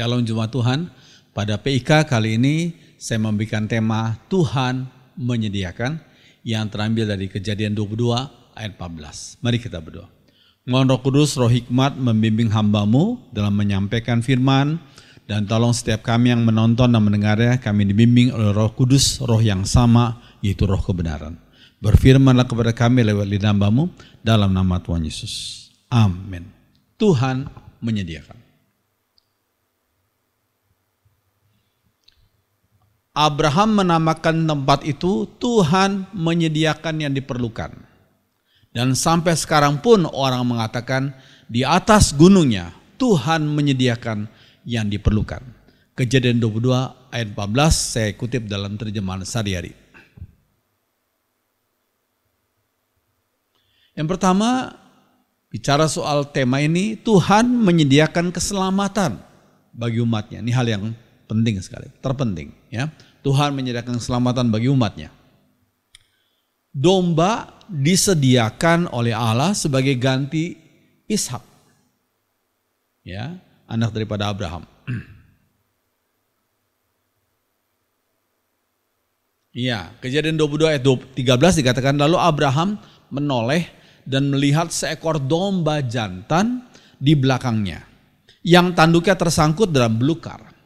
Shalom Jemaat Tuhan, pada PIK kali ini saya memberikan tema Tuhan menyediakan yang terambil dari Kejadian 22 ayat 14. Mari kita berdoa. Mohon Roh Kudus, Roh Hikmat membimbing hamba-Mu dalam menyampaikan firman, dan tolong setiap kami yang menonton dan mendengarnya, kami dibimbing oleh Roh Kudus, Roh yang sama, yaitu Roh kebenaran. Berfirmanlah kepada kami lewat lidah hamba-Mu dalam nama Tuhan Yesus. Amin. Tuhan menyediakan. Abraham menamakan tempat itu Tuhan menyediakan yang diperlukan. Dan sampai sekarang pun orang mengatakan di atas gunungnya Tuhan menyediakan yang diperlukan. Kejadian 22 ayat 14 saya kutip dalam terjemahan sehari-hari. Yang pertama, bicara soal tema ini, Tuhan menyediakan keselamatan bagi umatnya. Ini hal yang penting sekali, terpenting ya. Tuhan menyediakan keselamatan bagi umatnya. Domba disediakan oleh Allah sebagai ganti Ishak, ya, anak daripada Abraham. Ya, Kejadian 22 ayat 13 dikatakan, lalu Abraham menoleh dan melihat seekor domba jantan di belakangnya, yang tanduknya tersangkut dalam belukar.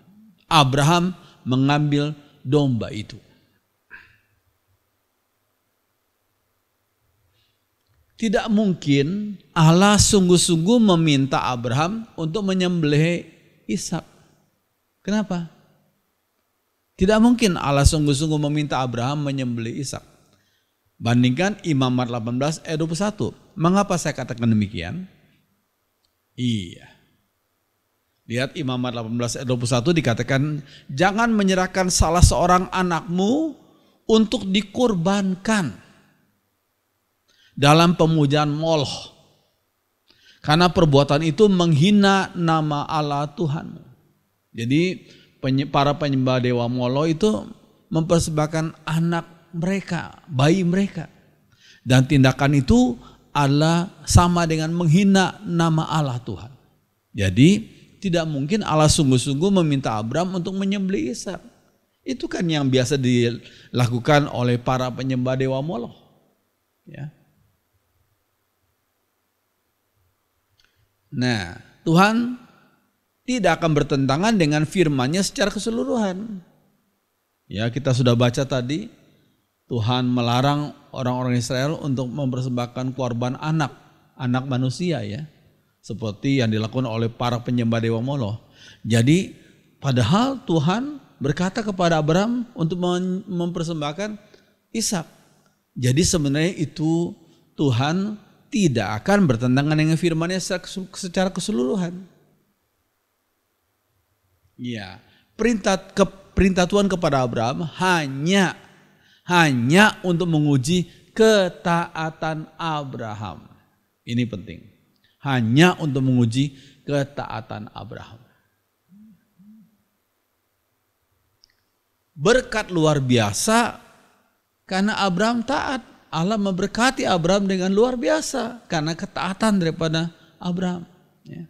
Abraham mengambil domba itu. Tidak mungkin Allah sungguh-sungguh meminta Abraham untuk menyembelih Ishak. Kenapa? Tidak mungkin Allah sungguh-sungguh meminta Abraham menyembelih Ishak. Bandingkan Imamat 18 ayat 21. Mengapa saya katakan demikian? Iya. Lihat Imamat 18 ayat 21 dikatakan, jangan menyerahkan salah seorang anakmu untuk dikurbankan dalam pemujaan Moloch, karena perbuatan itu menghina nama Allah Tuhanmu. Jadi para penyembah dewa Moloch itu mempersembahkan anak mereka, bayi mereka. Dan tindakan itu adalah sama dengan menghina nama Allah Tuhan. Jadi tidak mungkin Allah sungguh-sungguh meminta Abraham untuk menyembelih Ishak. Itu kan yang biasa dilakukan oleh para penyembah dewa Moloch. Ya. Nah, Tuhan tidak akan bertentangan dengan firman-Nya secara keseluruhan. Ya, kita sudah baca tadi, Tuhan melarang orang-orang Israel untuk mempersembahkan korban anak manusia ya. Seperti yang dilakukan oleh para penyembah dewa Moloch. Jadi padahal Tuhan berkata kepada Abraham untuk mempersembahkan Ishak. Jadi sebenarnya itu Tuhan tidak akan bertentangan dengan firman-Nya secara keseluruhan. Ya, perintah Tuhan kepada Abraham hanya untuk menguji ketaatan Abraham. Ini penting. Hanya untuk menguji ketaatan Abraham. Berkat luar biasa karena Abraham taat. Allah memberkati Abraham dengan luar biasa karena ketaatan daripada Abraham. Ya.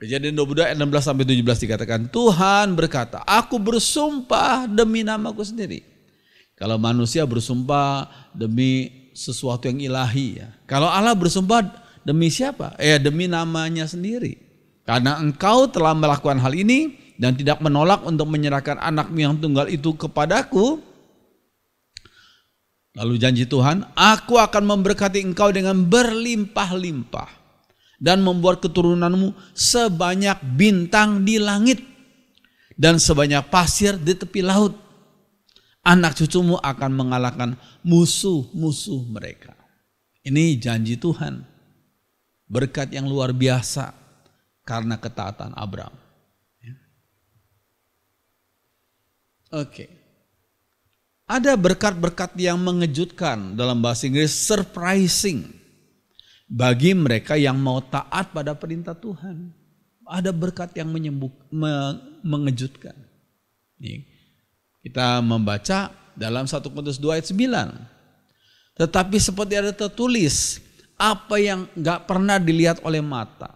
Kejadian 22 ayat 16 sampai 17 dikatakan, Tuhan berkata, aku bersumpah demi namaku sendiri. Kalau manusia bersumpah demi sesuatu yang ilahi ya. Kalau Allah bersumpah demi siapa? Demi namanya sendiri. Karena engkau telah melakukan hal ini dan tidak menolak untuk menyerahkan anakmu yang tunggal itu kepadaku. Lalu janji Tuhan, aku akan memberkati engkau dengan berlimpah-limpah dan membuat keturunanmu sebanyak bintang di langit dan sebanyak pasir di tepi laut. Anak cucumu akan mengalahkan musuh-musuh mereka. Ini janji Tuhan. Berkat yang luar biasa karena ketaatan Abraham. Oke. Ada berkat-berkat yang mengejutkan, dalam bahasa Inggris surprising, bagi mereka yang mau taat pada perintah Tuhan. Ada berkat yang mengejutkan. Kita membaca dalam 1 Korintus 2 ayat 9. Tetapi seperti ada tertulis, apa yang gak pernah dilihat oleh mata,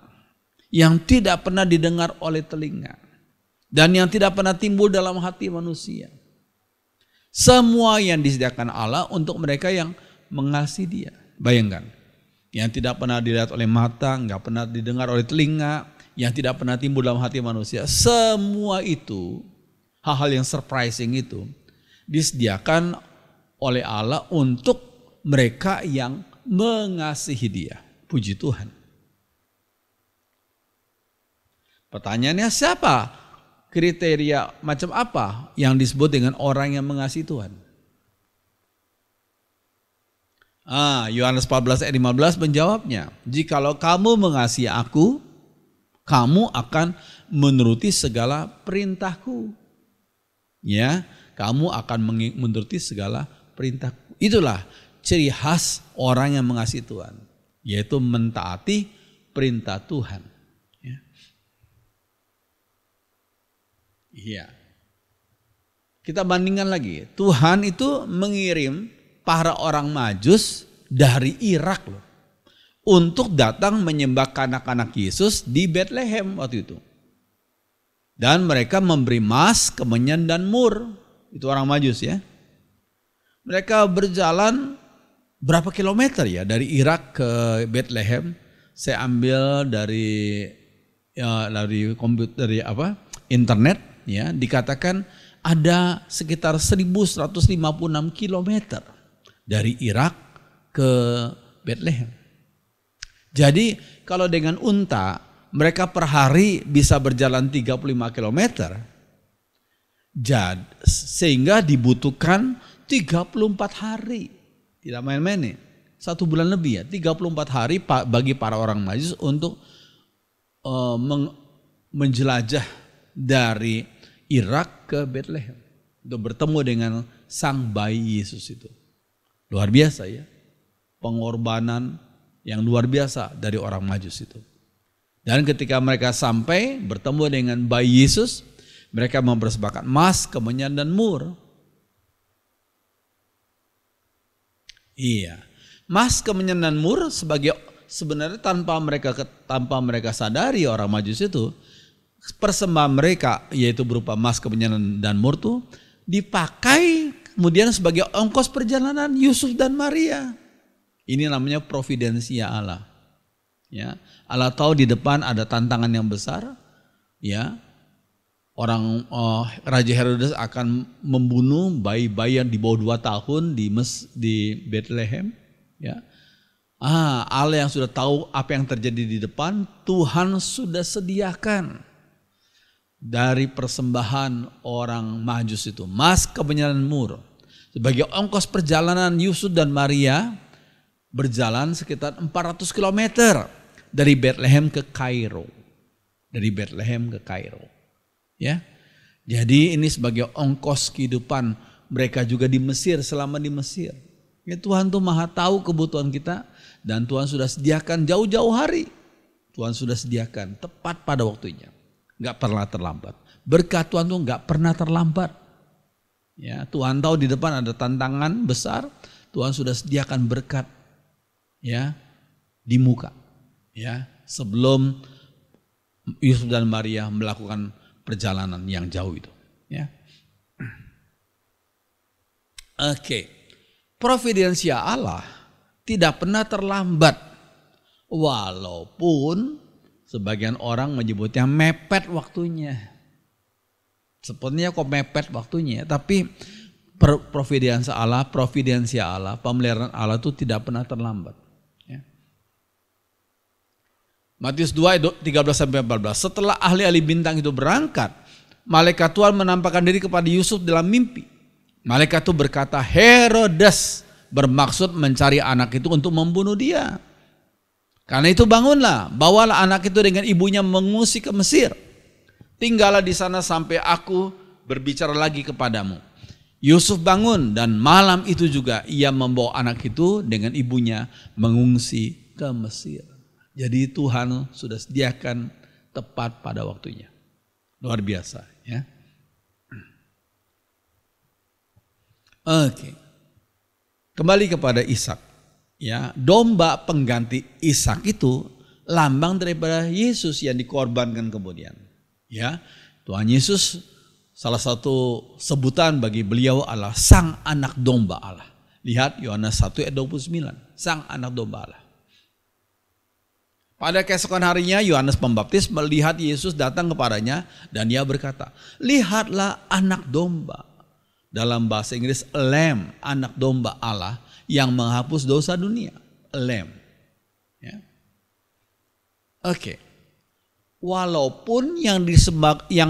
yang tidak pernah didengar oleh telinga dan yang tidak pernah timbul dalam hati manusia. Semua yang disediakan Allah untuk mereka yang mengasihi Dia. Bayangkan, yang tidak pernah dilihat oleh mata, nggak pernah didengar oleh telinga, yang tidak pernah timbul dalam hati manusia. Semua itu, hal-hal yang surprising itu, disediakan oleh Allah untuk mereka yang mengasihi Dia. Puji Tuhan. Pertanyaannya, siapa? Kriteria macam apa yang disebut dengan orang yang mengasihi Tuhan? Yohanes 14 ayat 15 menjawabnya. Jikalau kamu mengasihi aku, kamu akan menuruti segala perintahku. Ya, kamu akan menuruti segala perintahku. Itulah ciri khas orang yang mengasihi Tuhan, yaitu mentaati perintah Tuhan. Iya. Kita bandingkan lagi. Tuhan itu mengirim para orang Majus dari Irak loh, untuk datang menyembah anak-anak Yesus di Bethlehem waktu itu. Dan mereka memberi emas, kemenyan dan mur. Itu orang Majus ya. Mereka berjalan berapa kilometer ya dari Irak ke Bethlehem? Saya ambil dari komputer, dari internet. Ya, dikatakan ada sekitar 1156 kilometer dari Irak ke Bethlehem. Jadi kalau dengan unta mereka per hari bisa berjalan 35 kilometer, sehingga dibutuhkan 34 hari. Tidak main-main nih, 1 bulan lebih ya, 34 hari bagi para orang Majus untuk menjelajah dari Irak ke Bethlehem untuk bertemu dengan sang bayi Yesus itu. Luar biasa ya, pengorbanan yang luar biasa dari orang Majus itu. Dan ketika mereka sampai bertemu dengan bayi Yesus, mereka mempersembahkan emas, kemenyan dan mur. Iya, emas, kemenyan dan mur sebenarnya tanpa mereka sadari orang Majus itu, persembahan mereka yaitu berupa emas, kemenyan dan mur itu dipakai kemudian sebagai ongkos perjalanan Yusuf dan Maria. Ini namanya providensia Allah. Ya, Allah tahu di depan ada tantangan yang besar. Ya, Raja Herodes akan membunuh bayi-bayi yang di bawah 2 tahun di Bethlehem. Ya, Allah yang sudah tahu apa yang terjadi di depan, Tuhan sudah sediakan dari persembahan orang Majus itu, emas, kemenyan dan mur, sebagai ongkos perjalanan Yusuf dan Maria berjalan sekitar 400 km dari Bethlehem ke Kairo. Dari Bethlehem ke Kairo. Ya. Jadi ini sebagai ongkos kehidupan mereka juga di Mesir, selama di Mesir. Ya, Tuhan tuh Maha tahu kebutuhan kita dan Tuhan sudah sediakan jauh-jauh hari. Tuhan sudah sediakan tepat pada waktunya. Gak pernah terlambat. Berkat Tuhan tuh gak pernah terlambat. Ya, Tuhan tahu di depan ada tantangan besar, Tuhan sudah sediakan berkat ya di muka. Ya, sebelum Yusuf dan Maria melakukan perjalanan yang jauh itu. Ya. Oke. Providensia Allah tidak pernah terlambat. Walaupun sebagian orang menyebutnya mepet waktunya. Sepertinya kok mepet waktunya, tapi providensia Allah, pemeliharaan Allah itu tidak pernah terlambat. Ya. Matius 2 ayat 13-14. Setelah ahli-ahli bintang itu berangkat, malaikat Tuhan menampakkan diri kepada Yusuf dalam mimpi. Malaikat itu berkata, Herodes bermaksud mencari anak itu untuk membunuh dia. Karena itu bangunlah, bawalah anak itu dengan ibunya mengungsi ke Mesir. Tinggallah di sana sampai aku berbicara lagi kepadamu. Yusuf bangun dan malam itu juga ia membawa anak itu dengan ibunya mengungsi ke Mesir. Jadi Tuhan sudah sediakan tepat pada waktunya. Luar biasa ya. Oke. Kembali kepada Ishak. Ya, domba pengganti Ishak itu lambang daripada Yesus yang dikorbankan kemudian. Ya, Tuhan Yesus salah satu sebutan bagi beliau adalah Sang Anak Domba Allah. Lihat Yohanes 1 ayat 29, Sang Anak Domba Allah. Pada keesokan harinya Yohanes Pembaptis melihat Yesus datang kepadanya dan ia berkata, lihatlah anak domba. Dalam bahasa Inggris, Lamb, anak domba Allah yang menghapus dosa dunia. Lamb. Ya. Oke. Walaupun yang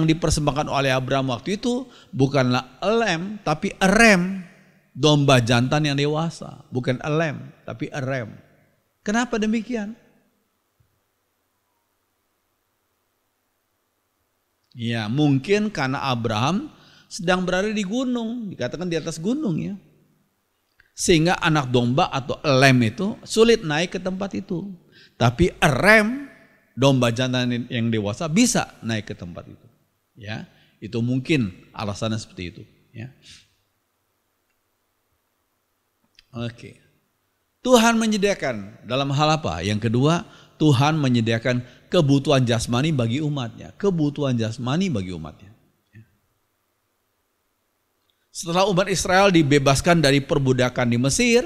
dipersembahkan oleh Abraham waktu itu bukanlah a lamb tapi a ram, domba jantan yang dewasa, bukan a lamb tapi a ram. Kenapa demikian? Ya, mungkin karena Abraham sedang berada di gunung, dikatakan di atas gunung ya. Sehingga anak domba atau a lamb itu sulit naik ke tempat itu. Tapi a ram, domba jantan yang dewasa bisa naik ke tempat itu. Ya, itu mungkin alasannya seperti itu. Ya. Oke. Tuhan menyediakan dalam hal apa? Yang kedua, Tuhan menyediakan kebutuhan jasmani bagi umatnya. Kebutuhan jasmani bagi umatnya. Setelah umat Israel dibebaskan dari perbudakan di Mesir,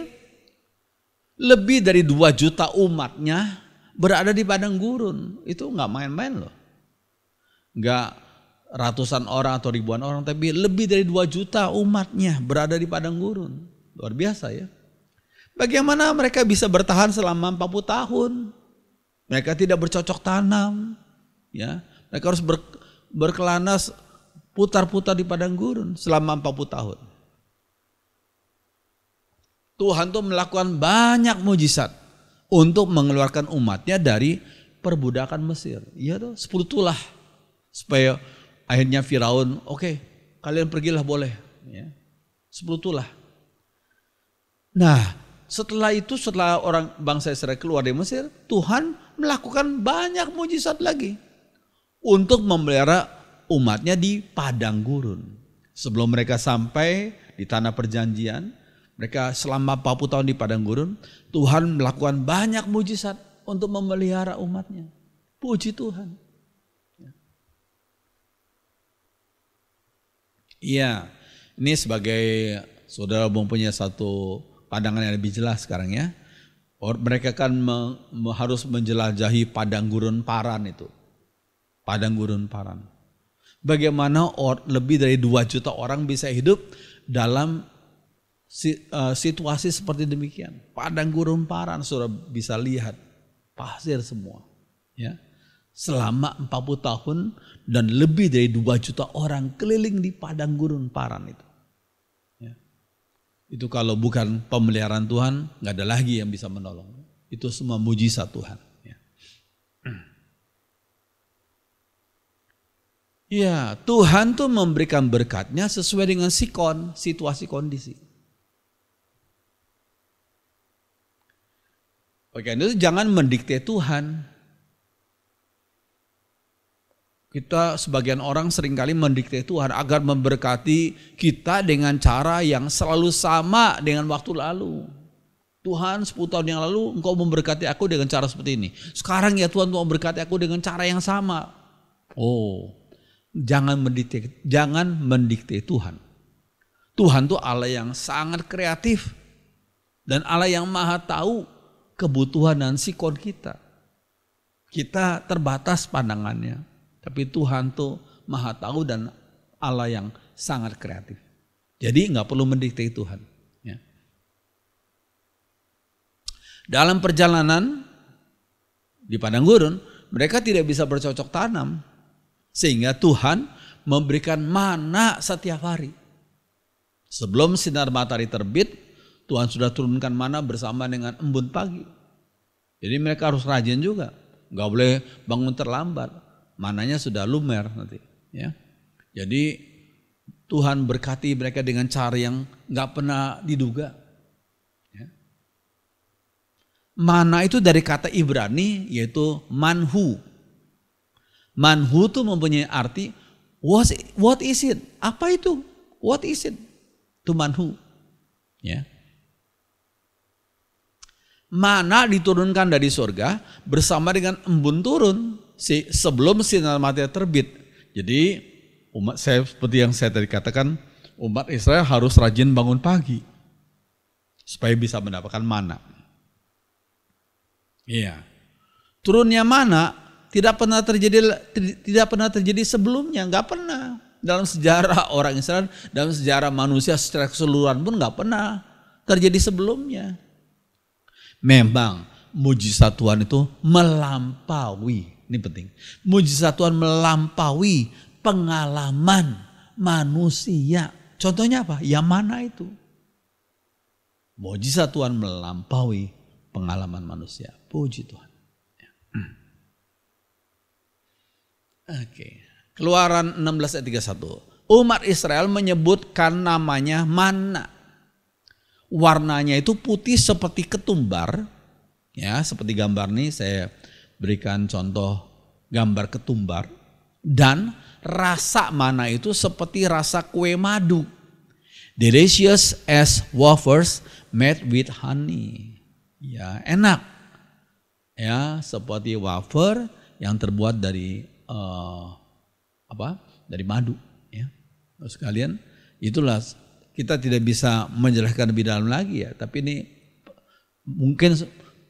lebih dari 2 juta umatnya berada di padang gurun. Itu nggak main-main loh. Nggak ratusan orang atau ribuan orang, tapi lebih dari 2 juta umatnya berada di padang gurun. Luar biasa ya. Bagaimana mereka bisa bertahan selama 40 tahun? Mereka tidak bercocok tanam, ya. Mereka harus berkelana putar-putar di padang gurun selama 40 tahun. Tuhan tuh melakukan banyak mujizat untuk mengeluarkan umatnya dari perbudakan Mesir. Iya tuh, 10 tulah. Supaya akhirnya Firaun, oke, kalian pergilah boleh. Ya. 10 tulah. Nah, setelah itu, setelah orang bangsa Israel keluar dari Mesir, Tuhan melakukan banyak mujizat lagi untuk memelihara umatnya di padang gurun. Sebelum mereka sampai di tanah perjanjian, mereka selama 40 tahun di padang gurun, Tuhan melakukan banyak mujizat untuk memelihara umatnya. Puji Tuhan. Iya, ini sebagai saudara mempunyai satu pandangan yang lebih jelas sekarang ya. Mereka kan harus menjelajahi padang gurun Paran itu. Padang gurun Paran. Bagaimana lebih dari 2 juta orang bisa hidup dalam situasi seperti demikian. Padang gurun Paran sudah bisa lihat. Pasir semua. Ya. Selama 40 tahun dan lebih dari 2 juta orang keliling di padang gurun Paran itu. Itu kalau bukan pemeliharaan Tuhan, nggak ada lagi yang bisa menolong. Itu semua mujizat Tuhan. Ya, Tuhan tuh memberikan berkatnya sesuai dengan situasi kondisi. Oke, itu jangan mendikte Tuhan. Kita sebagian orang seringkali mendikte Tuhan agar memberkati kita dengan cara yang selalu sama dengan waktu lalu. Tuhan 10 tahun yang lalu engkau memberkati aku dengan cara seperti ini. Sekarang ya Tuhan mau memberkati aku dengan cara yang sama. Oh, jangan mendikte Tuhan. Tuhan tuh Allah yang sangat kreatif. Dan Allah yang maha tahu kebutuhan dan sikon kita. Kita terbatas pandangannya. Tapi Tuhan tuh maha tahu dan Allah yang sangat kreatif. Jadi nggak perlu mendikte Tuhan. Ya. Dalam perjalanan di padang gurun, mereka tidak bisa bercocok tanam. Sehingga Tuhan memberikan mana setiap hari. Sebelum sinar matahari terbit, Tuhan sudah turunkan mana bersama dengan embun pagi. Jadi mereka harus rajin juga. Nggak boleh bangun terlambat. Mananya sudah lumer nanti, ya. Jadi Tuhan berkati mereka dengan cara yang nggak pernah diduga. Ya. Mana itu dari kata Ibrani yaitu manhu. Manhu itu mempunyai arti what is it? Apa itu? What is it? Itu manhu. Ya. Mana diturunkan dari surga bersama dengan embun turun sebelum sinar matahari terbit. Jadi umat saya seperti yang saya tadi katakan, umat Israel harus rajin bangun pagi supaya bisa mendapatkan mana. Iya. Turunnya mana tidak pernah terjadi sebelumnya, nggak pernah. Dalam sejarah orang Israel, dalam sejarah manusia secara keseluruhan pun nggak pernah terjadi sebelumnya. Memang mujizat Tuhan itu melampaui, ini penting. Mujizat Tuhan melampaui pengalaman manusia. Contohnya apa? Ya mana itu? Mujizat Tuhan melampaui pengalaman manusia. Puji Tuhan. Oke. Keluaran 16 ayat 31. Umat Israel menyebutkan namanya mana. Warnanya itu putih seperti ketumbar. Ya, seperti gambar nih saya berikan contoh gambar ketumbar. Dan rasa mana itu seperti rasa kue madu. Delicious as wafers made with honey. Ya, enak. Ya, seperti wafer yang terbuat dari dari madu. Ya. Terus kalian, itulah kita tidak bisa menjelaskan lebih dalam lagi ya. Tapi ini mungkin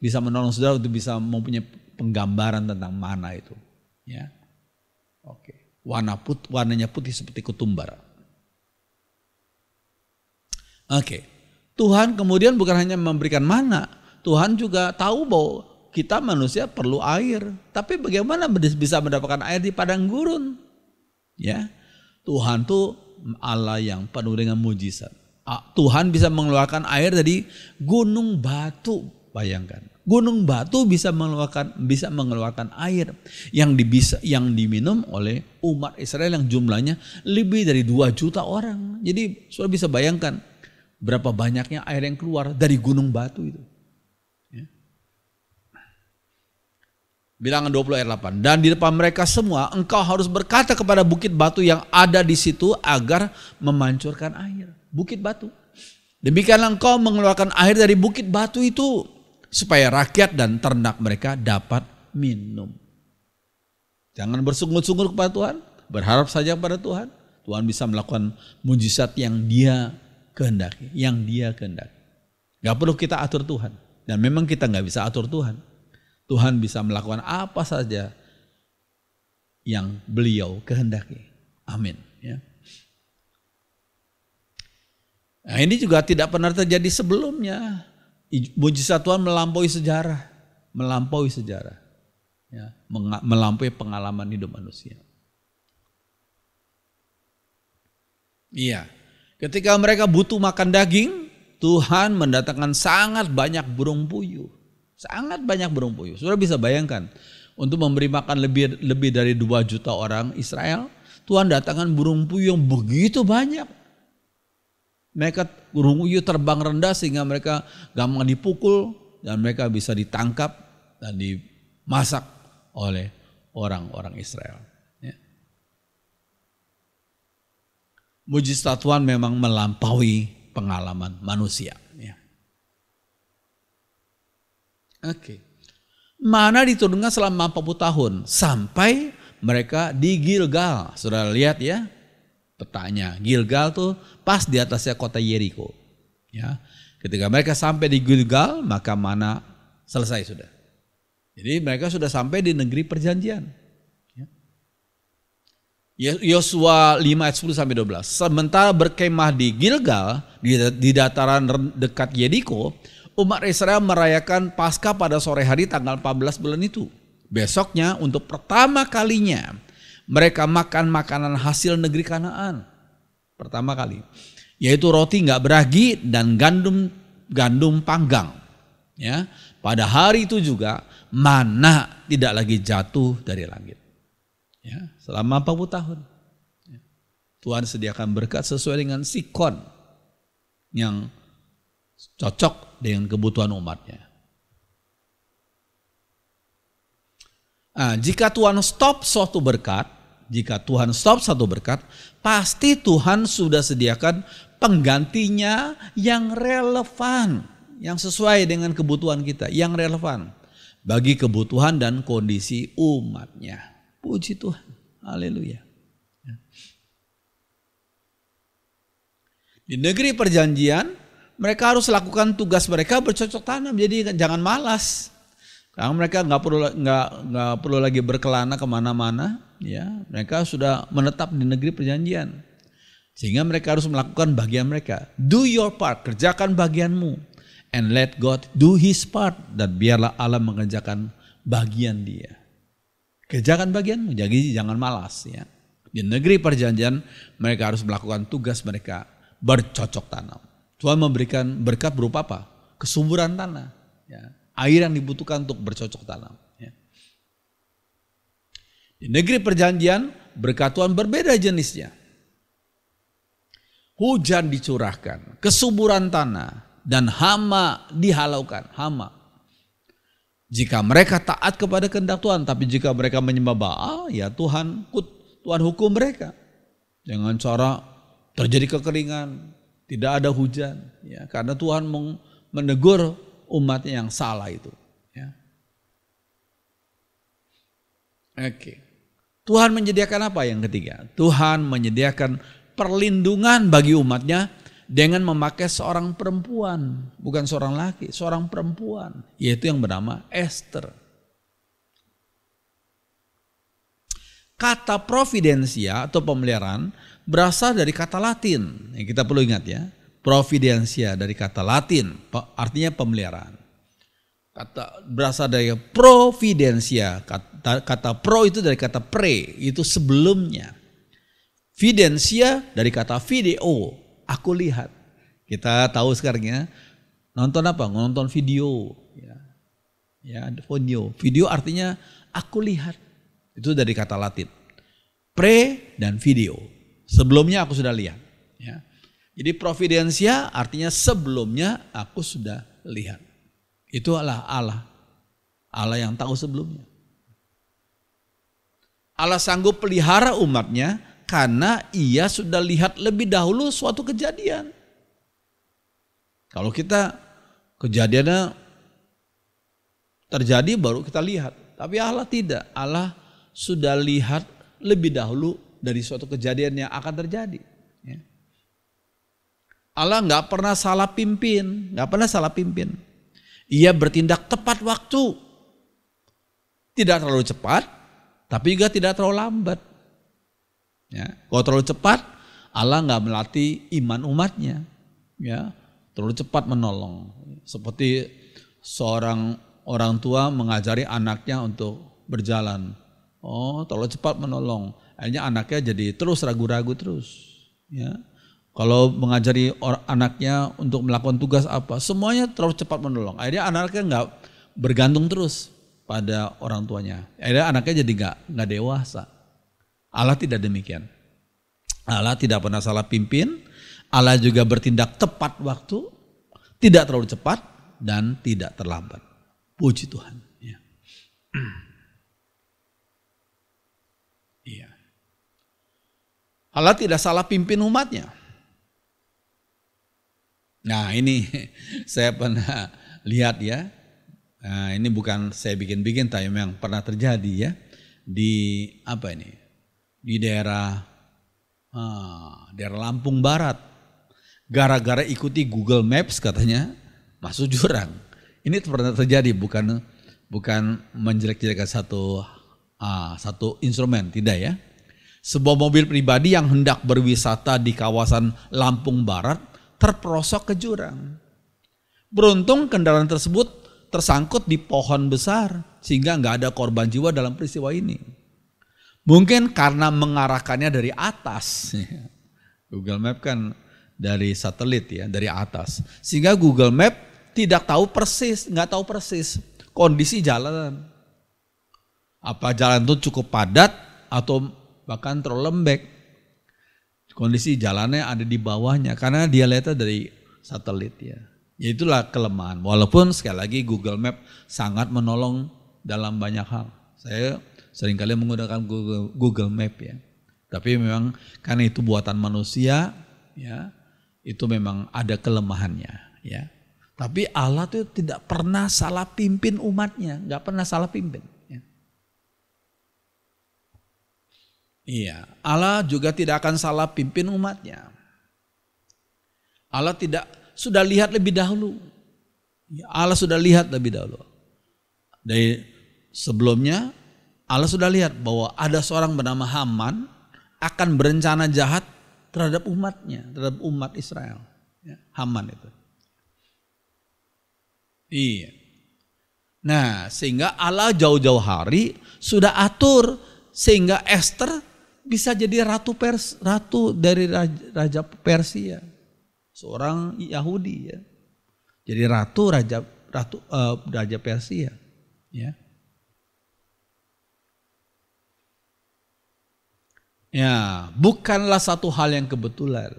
bisa menolong saudara untuk bisa mempunyai penggambaran tentang mana itu. Ya, oke. Warnanya putih seperti ketumbar. Oke. Tuhan kemudian bukan hanya memberikan mana, Tuhan juga tahu bahwa kita manusia perlu air. Tapi bagaimana bisa mendapatkan air di padang gurun? Ya, Tuhan tuh Allah yang penuh dengan mujizat. Tuhan bisa mengeluarkan air dari gunung batu. Bayangkan, gunung batu bisa mengeluarkan air yang diminum oleh umat Israel yang jumlahnya lebih dari 2 juta orang. Jadi sudah bisa bayangkan berapa banyaknya air yang keluar dari gunung batu itu. Bilangan 20 ayat 8. Dan di depan mereka semua engkau harus berkata kepada bukit batu yang ada di situ agar memancurkan air. Bukit batu. Demikianlah engkau mengeluarkan air dari bukit batu itu supaya rakyat dan ternak mereka dapat minum. Jangan bersungut-sungut kepada Tuhan. Berharap saja kepada Tuhan. Tuhan bisa melakukan mujizat yang Dia kehendaki. Gak perlu kita atur Tuhan. Dan memang kita gak bisa atur Tuhan. Tuhan bisa melakukan apa saja yang Beliau kehendaki. Amin. Ya. Nah, ini juga tidak pernah terjadi sebelumnya. Mujizat Tuhan melampaui sejarah. Ya, melampaui pengalaman hidup manusia. Iya. Ketika mereka butuh makan daging, Tuhan mendatangkan sangat banyak burung puyuh. Sudah bisa bayangkan, untuk memberi makan lebih dari 2 juta orang Israel, Tuhan datangkan burung puyuh yang begitu banyak. Burung puyuh terbang rendah sehingga mereka gampang dipukul dan mereka bisa ditangkap dan dimasak oleh orang-orang Israel. Ya. Mujizat Tuhan memang melampaui pengalaman manusia. Oke. Mana diturunkan selama 40 tahun sampai mereka di Gilgal. Saudara lihat ya petanya. Gilgal tuh pas di atasnya kota Yeriko. Ya. Ketika mereka sampai di Gilgal, maka mana selesai sudah. Jadi mereka sudah sampai di negeri perjanjian. Yosua 5 ayat 10 sampai 12. Sementara berkemah di Gilgal di dataran dekat Yeriko, umat Israel merayakan Paskah pada sore hari tanggal 14 bulan itu. Besoknya untuk pertama kalinya mereka makan makanan hasil negeri Kanaan. Pertama kali. Yaitu roti nggak beragi dan gandum panggang. Ya, pada hari itu juga mana tidak lagi jatuh dari langit. Ya, selama 40 tahun. Tuhan sediakan berkat sesuai dengan sikon yang cocok dengan kebutuhan umatnya. Nah, jika Tuhan stop satu berkat, pasti Tuhan sudah sediakan penggantinya yang relevan. yang sesuai dengan kebutuhan kita, yang relevan bagi kebutuhan dan kondisi umatnya. Puji Tuhan, haleluya. Di negeri perjanjian mereka harus lakukan tugas mereka bercocok tanam, jadi jangan malas. Karena mereka nggak perlu lagi berkelana kemana-mana, ya. Mereka sudah menetap di negeri perjanjian, sehingga mereka harus melakukan bagian mereka. Do your part, kerjakan bagianmu, and let God do His part, dan biarlah Allah mengerjakan bagian Dia. Kerjakan bagianmu, jadi jangan malas, ya. Di negeri perjanjian mereka harus melakukan tugas mereka bercocok tanam. Tuhan memberikan berkat berupa apa? Kesuburan tanah, ya. Air yang dibutuhkan untuk bercocok tanam. Ya. Di negeri perjanjian berkat Tuhan berbeda jenisnya. Hujan dicurahkan, kesuburan tanah, dan hama dihalaukan. Hama. Jika mereka taat kepada kehendak Tuhan, tapi jika mereka menyembah Baal, ya Tuhan hukum mereka. Dengan cara terjadi kekeringan, tidak ada hujan, ya, karena Tuhan menegur umatnya yang salah itu. Ya. Oke. Tuhan menyediakan apa yang ketiga? Tuhan menyediakan perlindungan bagi umatnya dengan memakai seorang perempuan, bukan seorang laki, seorang perempuan, yaitu yang bernama Esther. Kata providensia atau pemeliharaan berasal dari kata Latin. Yang kita perlu ingat, ya. Providensia dari kata Latin, artinya pemeliharaan. Berasal dari providensia, kata pro itu dari kata pre, itu sebelumnya. Fidensia dari kata video, aku lihat. Kita tahu sekarang, ya, nonton apa? Nonton video, ya, video. Video artinya aku lihat. Itu dari kata Latin. Pre dan video. Sebelumnya aku sudah lihat, ya. Jadi providensia artinya sebelumnya aku sudah lihat. Itu adalah Allah. Allah yang tahu sebelumnya. Allah sanggup pelihara umatnya karena Ia sudah lihat lebih dahulu suatu kejadian. Kalau kita kejadiannya terjadi baru kita lihat. Tapi Allah tidak. Allah sudah lihat lebih dahulu dari suatu kejadian yang akan terjadi. Ya. Allah nggak pernah salah pimpin, nggak pernah salah pimpin. Ia bertindak tepat waktu, tidak terlalu cepat, tapi juga tidak terlalu lambat. Ya, kalau terlalu cepat, Allah nggak melatih iman umatnya. Ya, terlalu cepat menolong. Seperti seorang orang tua mengajari anaknya untuk berjalan. Oh, terlalu cepat menolong. Akhirnya anaknya jadi terus ragu-ragu terus. Ya. Kalau mengajari anaknya untuk melakukan tugas apa, semuanya terlalu cepat menolong. Akhirnya anaknya nggak bergantung terus pada orang tuanya. Akhirnya anaknya jadi nggak dewasa. Allah tidak demikian. Allah tidak pernah salah pimpin. Allah juga bertindak tepat waktu, tidak terlalu cepat dan tidak terlambat. Puji Tuhan. Ya. Iya. Allah tidak salah pimpin umatnya. Nah, ini saya pernah lihat, ya. Nah, ini bukan saya bikin-bikin, tapi memang pernah terjadi, ya. Di apa ini? Di daerah Lampung Barat. Gara-gara ikuti Google Maps katanya masuk jurang. Ini pernah terjadi, bukan menjelek-jelekan satu instrumen, tidak, ya. Sebuah mobil pribadi yang hendak berwisata di kawasan Lampung Barat terperosok ke jurang. Beruntung kendaraan tersebut tersangkut di pohon besar sehingga nggak ada korban jiwa dalam peristiwa ini. Mungkin karena mengarahkannya dari atas. Google Map kan dari satelit, ya, dari atas. Sehingga Google Map nggak tahu persis kondisi jalan. Apa jalan itu cukup padat atau bahkan terlalu lembek. Kondisi jalannya ada di bawahnya karena dia lihatnya dari satelit, ya. Ya itulah kelemahan. Walaupun sekali lagi Google Map sangat menolong dalam banyak hal. Saya seringkali menggunakan Google Map, ya. Tapi memang karena itu buatan manusia, ya, itu memang ada kelemahannya, ya. Tapi Allah tuh tidak pernah salah pimpin umatnya, nggak pernah salah pimpin. Iya, Allah juga tidak akan salah pimpin umatnya. Allah sudah lihat lebih dahulu. Allah sudah lihat lebih dahulu. Dari sebelumnya Allah sudah lihat bahwa ada seorang bernama Haman akan berencana jahat terhadap umatnya, terhadap umat Israel. Haman itu. Iya. Nah, sehingga Allah jauh-jauh hari sudah atur sehingga Esther bisa jadi ratu dari raja Persia, seorang Yahudi ya. Jadi raja Persia, ya. Ya, bukanlah satu hal yang kebetulan.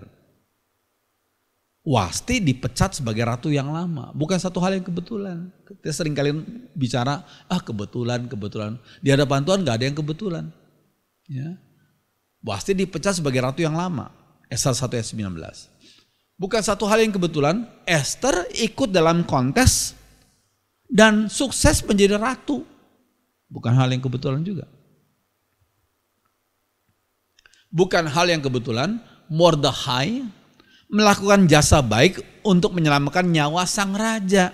Wasti dipecat sebagai ratu yang lama, bukan satu hal yang kebetulan. Kita sering kali bicara, kebetulan. Di hadapan Tuhan gak ada yang kebetulan. Ya. Wasti dipecat sebagai ratu yang lama, Esther 1 ayat 19. Bukan satu hal yang kebetulan, Esther ikut dalam kontes dan sukses menjadi ratu. Bukan hal yang kebetulan juga. Bukan hal yang kebetulan, Mordekhai melakukan jasa baik untuk menyelamatkan nyawa sang raja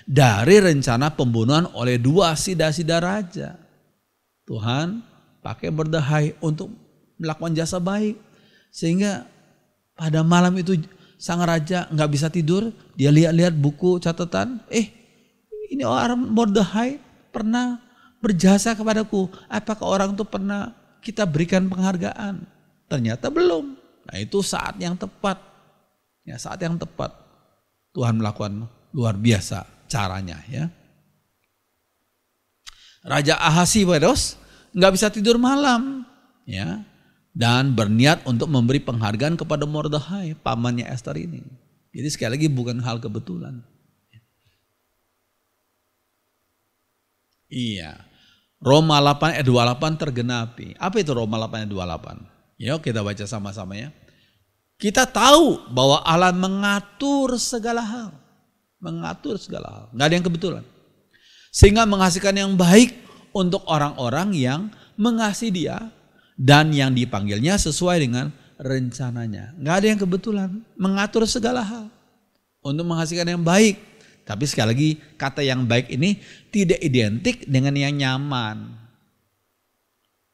dari rencana pembunuhan oleh dua sida-sida raja. Tuhan pakai Mordekhai untuk melakukan jasa baik. Sehingga pada malam itu sang raja nggak bisa tidur. Dia lihat-lihat buku catatan. Ini orang Mordekhai pernah berjasa kepadaku. Apakah orang itu pernah kita berikan penghargaan? Ternyata belum. Nah itu saat yang tepat. Ya, saat yang tepat Tuhan melakukan luar biasa caranya ya. Raja Ahasiweros nggak bisa tidur malam ya, dan berniat untuk memberi penghargaan kepada Mordekhai, pamannya Esther ini. Jadi sekali lagi bukan hal kebetulan. Iya. Roma 8 ayat 28 tergenapi. Apa itu Roma 8 ayat 28? Yuk kita baca sama-sama ya. Kita tahu bahwa Allah mengatur segala hal. Mengatur segala hal. Nggak ada yang kebetulan. Sehingga menghasilkan yang baik untuk orang-orang yang mengasihi Dia dan yang dipanggilnya sesuai dengan rencananya. Nggak ada yang kebetulan. Mengatur segala hal untuk menghasilkan yang baik. Tapi sekali lagi kata yang baik ini tidak identik dengan yang nyaman.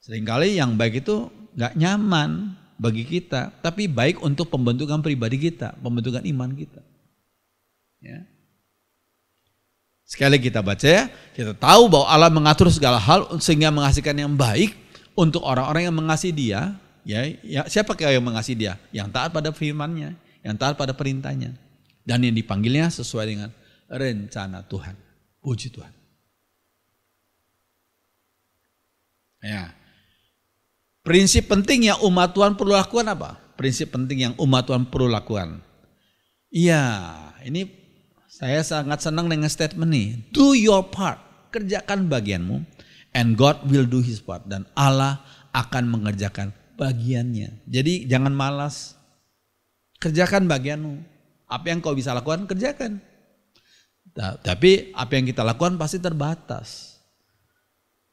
Seringkali yang baik itu nggak nyaman bagi kita, tapi baik untuk pembentukan pribadi kita, pembentukan iman kita. Ya. Sekali kita baca ya, kita tahu bahwa Allah mengatur segala hal sehingga menghasilkan yang baik untuk orang-orang yang mengasihi Dia. Ya, siapakah yang mengasihi Dia? Yang taat pada firman-Nya, yang taat pada perintahnya, dan yang dipanggilnya sesuai dengan rencana Tuhan. Puji Tuhan. Ya. Prinsip penting yang umat Tuhan perlu lakukan apa? Prinsip penting yang umat Tuhan perlu lakukan. Iya, ini saya sangat senang dengan statement ini. Do your part, kerjakan bagianmu, and God will do His part. Dan Allah akan mengerjakan bagiannya. Jadi jangan malas, kerjakan bagianmu. Apa yang kau bisa lakukan, kerjakan. Tapi apa yang kita lakukan pasti terbatas.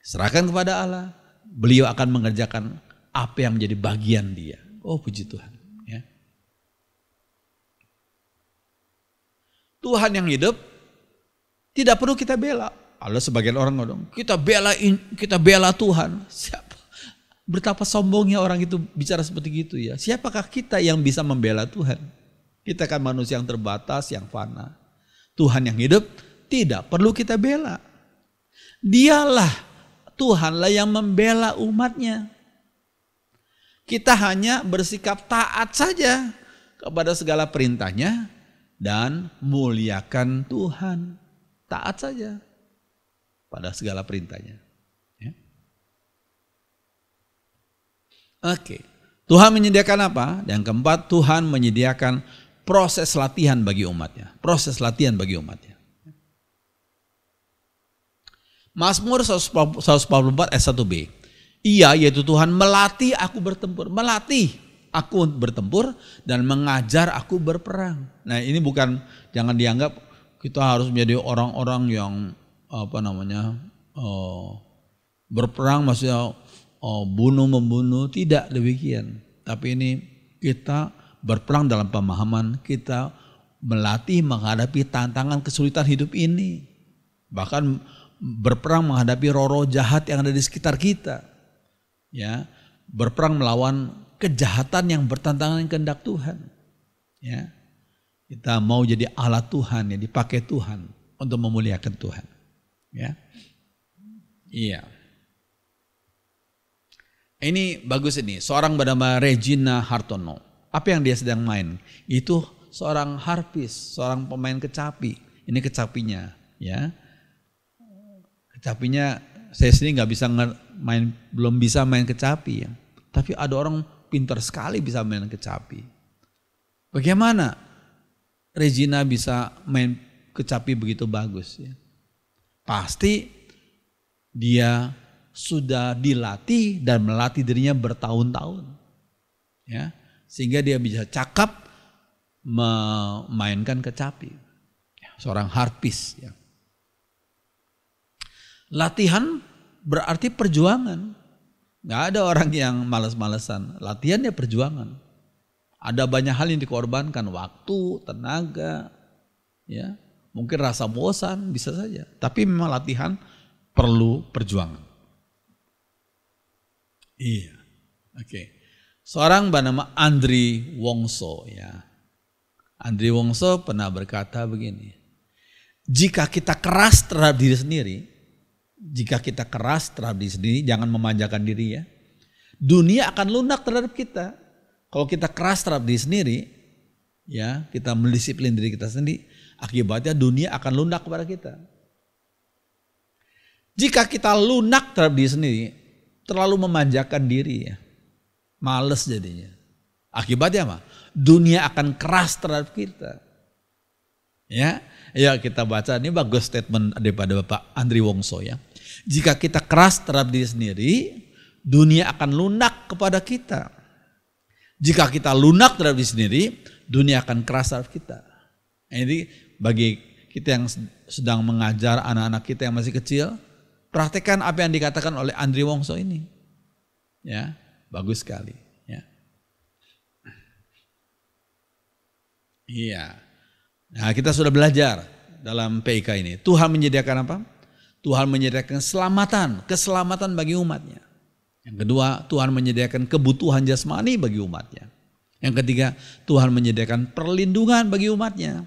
Serahkan kepada Allah. Beliau akan mengerjakan apa yang menjadi bagian Dia. Oh puji Tuhan. Ya. Tuhan yang hidup tidak perlu kita bela. Allah sebagian orang ngomong, kita bela Tuhan. Siapa? Betapa sombongnya orang itu bicara seperti itu ya. Siapakah kita yang bisa membela Tuhan? Kita kan manusia yang terbatas, yang fana. Tuhan yang hidup tidak perlu kita bela. Dialah Tuhanlah yang membela umatnya. Kita hanya bersikap taat saja kepada segala perintahnya dan muliakan Tuhan. Taat saja pada segala perintahnya. Ya. Oke. Tuhan menyediakan apa? Yang keempat, Tuhan menyediakan proses latihan bagi umatnya. Proses latihan bagi umatnya. Mazmur 144 ayat 1b. Ia yaitu Tuhan melatih aku bertempur. Melatih aku bertempur dan mengajar aku berperang. Nah ini bukan, jangan dianggap kita harus menjadi orang-orang yang berperang, maksudnya bunuh-membunuh, tidak demikian. Tapi ini kita berperang dalam pemahaman kita melatih menghadapi tantangan kesulitan hidup ini. Bahkan berperang menghadapi roh-roh jahat yang ada di sekitar kita. Ya, berperang melawan kejahatan yang bertentangan dengan kehendak Tuhan. Ya. Kita mau jadi alat Tuhan, ya, dipakai Tuhan untuk memuliakan Tuhan. Ya. Iya. Ini bagus ini, seorang bernama Regina Hartono. Apa yang dia sedang main? Itu seorang harpis, seorang pemain kecapi. Ini kecapinya, ya. Kecapinya saya sendiri nggak bisa main, belum bisa main kecapi, ya. Tapi ada orang pintar sekali bisa main kecapi. Bagaimana Regina bisa main kecapi begitu bagus, ya? Pasti dia sudah dilatih dan melatih dirinya bertahun-tahun, ya, sehingga dia bisa cakap memainkan kecapi. Seorang harpis, ya. Latihan berarti perjuangan. Nggak ada orang yang malas-malesan. Latihannya perjuangan. Ada banyak hal yang dikorbankan, waktu, tenaga, ya, mungkin rasa bosan bisa saja. Tapi memang latihan perlu perjuangan. Iya, oke. Seorang bernama Andri Wongso, ya. Andri Wongso pernah berkata begini, jika kita keras terhadap diri sendiri, jangan memanjakan diri, ya. Dunia akan lunak terhadap kita. Kalau kita keras terhadap diri sendiri, ya, kita mendisiplin diri kita sendiri, akibatnya dunia akan lunak kepada kita. Jika kita lunak terhadap diri sendiri, terlalu memanjakan diri, ya, males jadinya. Akibatnya apa? Dunia akan keras terhadap kita. Ya, kita baca, ini bagus statement daripada Bapak Andri Wongso, ya. Jika kita keras terhadap diri sendiri, dunia akan lunak kepada kita. Jika kita lunak terhadap diri sendiri, dunia akan keras terhadap kita. Jadi bagi kita yang sedang mengajar anak-anak kita yang masih kecil, praktekkan apa yang dikatakan oleh Andri Wongso ini. Ya, bagus sekali, ya. Iya. Nah, kita sudah belajar dalam PIK ini. Tuhan menyediakan apa? Tuhan menyediakan keselamatan bagi umatnya. Yang kedua, Tuhan menyediakan kebutuhan jasmani bagi umatnya. Yang ketiga, Tuhan menyediakan perlindungan bagi umatnya.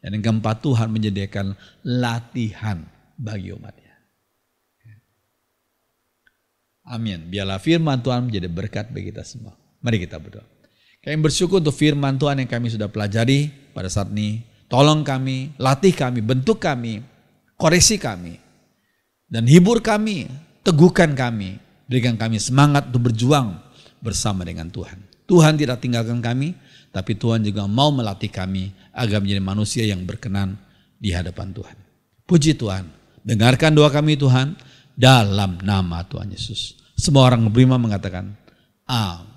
Dan yang keempat, Tuhan menyediakan latihan bagi umatnya. Amin. Biarlah firman Tuhan menjadi berkat bagi kita semua. Mari kita berdoa. Kami bersyukur untuk firman Tuhan yang kami sudah pelajari pada saat ini. Tolong kami, latih kami, bentuk kami, koreksi kami, dan hibur kami, teguhkan kami, berikan kami semangat untuk berjuang bersama dengan Tuhan. Tuhan tidak tinggalkan kami, tapi Tuhan juga mau melatih kami agar menjadi manusia yang berkenan di hadapan Tuhan. Puji Tuhan, dengarkan doa kami Tuhan, dalam nama Tuhan Yesus. Semua orang beriman mengatakan, amin.